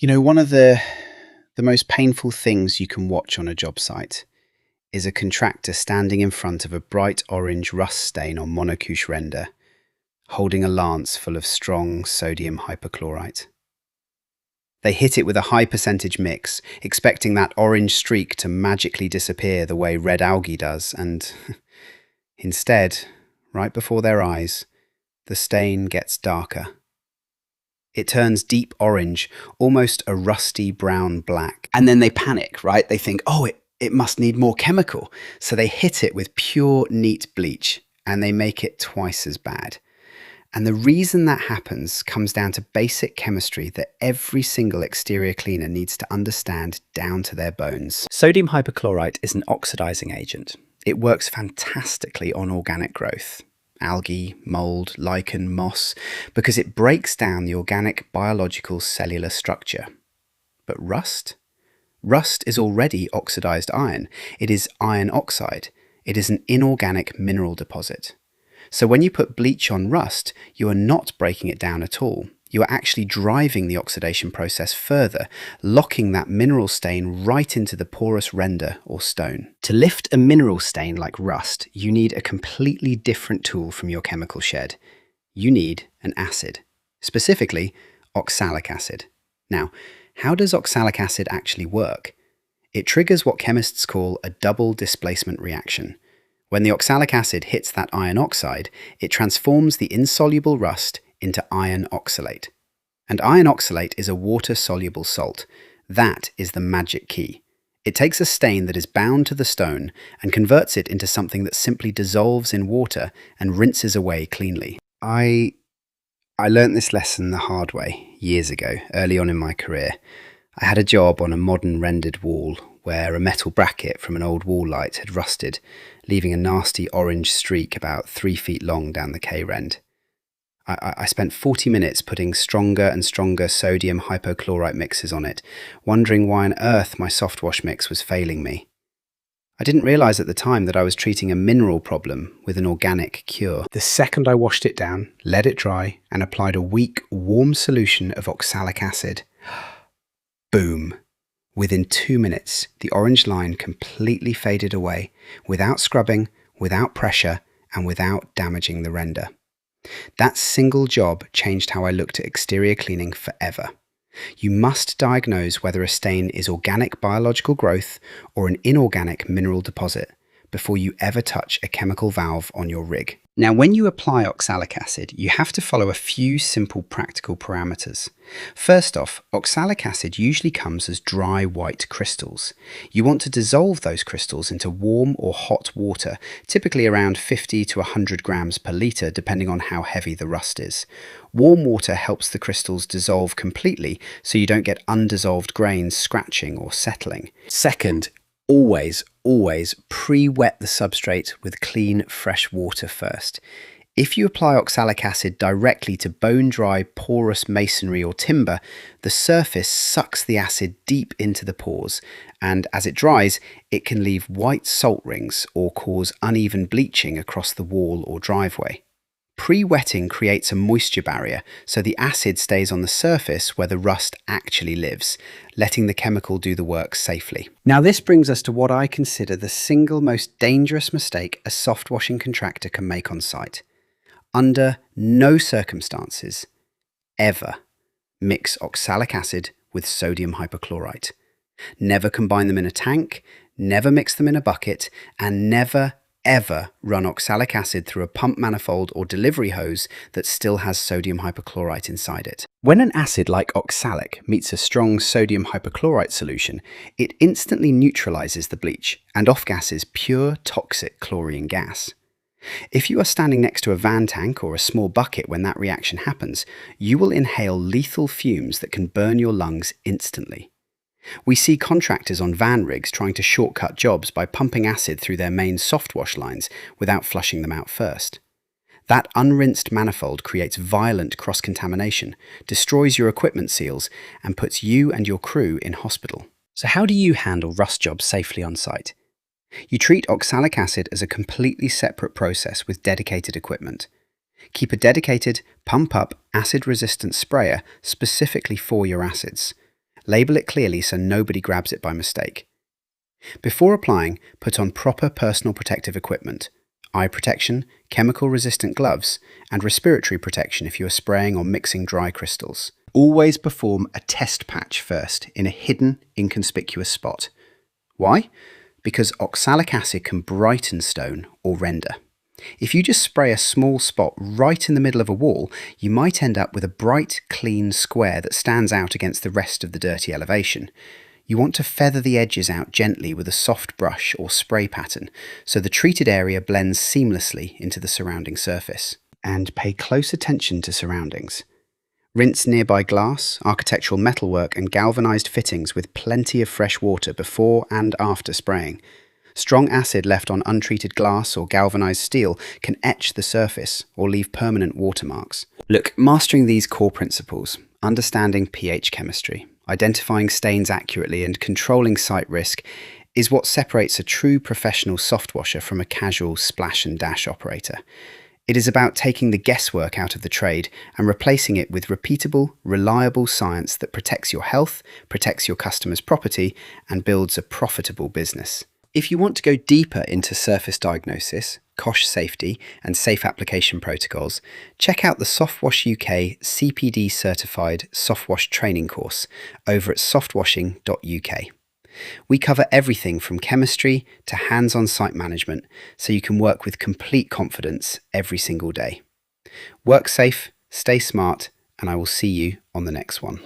One of the most painful things you can watch on a job site is a contractor standing in front of a bright orange rust stain on monocouche render, holding a lance full of strong sodium hypochlorite. They hit it with a high percentage mix, expecting that orange streak to magically disappear the way red algae does, and instead, right before their eyes, the stain gets darker. It turns deep orange, almost a rusty brown black. And then they panic, right? They think, it must need more chemical. So they hit it with pure, neat bleach, and they make it twice as bad. And the reason that happens comes down to basic chemistry that every single exterior cleaner needs to understand down to their bones. Sodium hypochlorite is an oxidizing agent. It works fantastically on organic growth. Algae, mold, lichen, moss, because it breaks down the organic biological cellular structure. But rust? Rust is already oxidized iron. It is iron oxide. It is an inorganic mineral deposit. So when you put bleach on rust, you are not breaking it down at all. You are actually driving the oxidation process further, locking that mineral stain right into the porous render or stone. To lift a mineral stain like rust, you need a completely different tool from your chemical shed. You need an acid, specifically oxalic acid. Now, how does oxalic acid actually work? It triggers what chemists call a double displacement reaction. When the oxalic acid hits that iron oxide, it transforms the insoluble rust into iron oxalate. And iron oxalate is a water-soluble salt. That is the magic key. It takes a stain that is bound to the stone and converts it into something that simply dissolves in water and rinses away cleanly. I learnt this lesson the hard way years ago, early on in my career. I had a job on a modern rendered wall where a metal bracket from an old wall light had rusted, leaving a nasty orange streak about 3 feet long down the K-rend. I spent 40 minutes putting stronger and stronger sodium hypochlorite mixes on it, wondering why on earth my soft wash mix was failing me. I didn't realise at the time that I was treating a mineral problem with an organic cure. The second I washed it down, let it dry, and applied a weak, warm solution of oxalic acid, boom! Within 2 minutes, the orange line completely faded away, without scrubbing, without pressure, and without damaging the render. That single job changed how I looked at exterior cleaning forever. You must diagnose whether a stain is organic biological growth or an inorganic mineral deposit before you ever touch a chemical valve on your rig. Now, when you apply oxalic acid, you have to follow a few simple practical parameters. First off, oxalic acid usually comes as dry white crystals. You want to dissolve those crystals into warm or hot water, typically around 50 to 100 grams per litre, depending on how heavy the rust is. Warm water helps the crystals dissolve completely, so you don't get undissolved grains scratching or settling. Second, always pre-wet the substrate with clean, fresh water first. If you apply oxalic acid directly to bone-dry, porous masonry or timber, the surface sucks the acid deep into the pores, and as it dries, it can leave white salt rings or cause uneven bleaching across the wall or driveway. Pre-wetting creates a moisture barrier, so the acid stays on the surface where the rust actually lives, letting the chemical do the work safely. Now this brings us to what I consider the single most dangerous mistake a soft washing contractor can make on site. Under no circumstances, ever, mix oxalic acid with sodium hypochlorite. Never combine them in a tank, never mix them in a bucket, and never ever run oxalic acid through a pump manifold or delivery hose that still has sodium hypochlorite inside it. When an acid like oxalic meets a strong sodium hypochlorite solution, it instantly neutralizes the bleach and off-gasses pure toxic chlorine gas. If you are standing next to a van tank or a small bucket when that reaction happens, you will inhale lethal fumes that can burn your lungs instantly. We see contractors on van rigs trying to shortcut jobs by pumping acid through their main soft wash lines without flushing them out first. That unrinsed manifold creates violent cross-contamination, destroys your equipment seals, and puts you and your crew in hospital. So how do you handle rust jobs safely on site? You treat oxalic acid as a completely separate process with dedicated equipment. Keep a dedicated, pump-up, acid-resistant sprayer specifically for your acids. Label it clearly so nobody grabs it by mistake. Before applying, put on proper personal protective equipment, eye protection, chemical-resistant gloves, and respiratory protection if you are spraying or mixing dry crystals. Always perform a test patch first in a hidden, inconspicuous spot. Why? Because oxalic acid can brighten stone or render. If you just spray a small spot right in the middle of a wall, you might end up with a bright, clean square that stands out against the rest of the dirty elevation. You want to feather the edges out gently with a soft brush or spray pattern so the treated area blends seamlessly into the surrounding surface. And pay close attention to surroundings. Rinse nearby glass, architectural metalwork and galvanized fittings with plenty of fresh water before and after spraying. Strong acid left on untreated glass or galvanized steel can etch the surface or leave permanent watermarks. Look, mastering these core principles, understanding pH chemistry, identifying stains accurately and controlling site risk is what separates a true professional soft washer from a casual splash and dash operator. It is about taking the guesswork out of the trade and replacing it with repeatable, reliable science that protects your health, protects your customer's property, and builds a profitable business. If you want to go deeper into surface diagnosis, COSH safety, and safe application protocols, check out the Softwash UK CPD certified Softwash training course over at softwashing.uk. We cover everything from chemistry to hands-on site management, so you can work with complete confidence every single day. Work safe, stay smart, and I will see you on the next one.